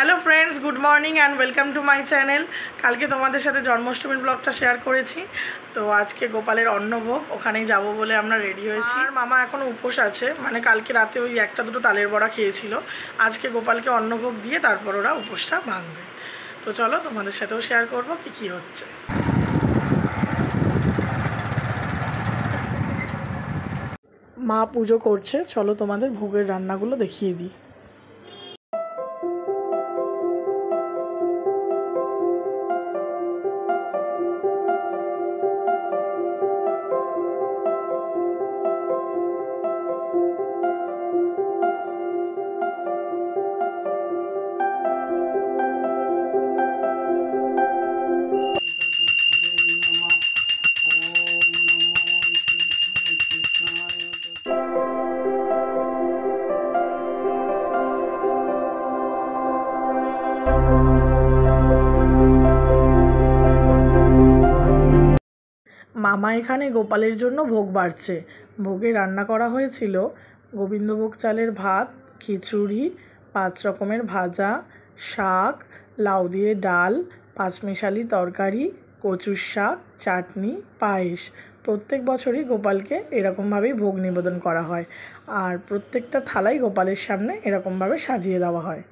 Hello friends, good morning and welcome to my channel. কালকে তোমাদের সাথে জন্মাষ্টমীর ব্লগটা শেয়ার করেছি। তো আজকে গোপালের অন্নভোগ, ওখানেই যাব বলে আমরা রেডি হয়েছি। আর মামা এখনও উপোস আছে, মানে কালকে রাতে ওই একটা দুটো তালের বড়া খেয়েছিল। আজকে গোপালকে অন্নভোগ দিয়ে তারপর ওরা উপোসটা ভাঙবে। তো চলো তোমাদের সাথেও শেয়ার করবো কী হচ্ছে। মা পুজো করছে, চলো তোমাদের ভোগের রান্নাগুলো দেখিয়ে দিই। মামা এখানে গোপালের জন্য ভোগ বাড়ছে। ভোগে রান্না করা হয়েছিল গোবিন্দভোগ চালের ভাত, খিচুড়ি, 5 রকমের ভাজা, শাক, লাউ দিয়ে ডাল, পাঁচমিশালি তরকারি, কচুর শাক, চাটনি, পায়েস। প্রত্যেক বছরই গোপালকে এরকমভাবেই ভোগ নিবেদন করা হয়, আর প্রত্যেকটা থালাই গোপালের সামনে এরকমভাবে সাজিয়ে দেওয়া হয়।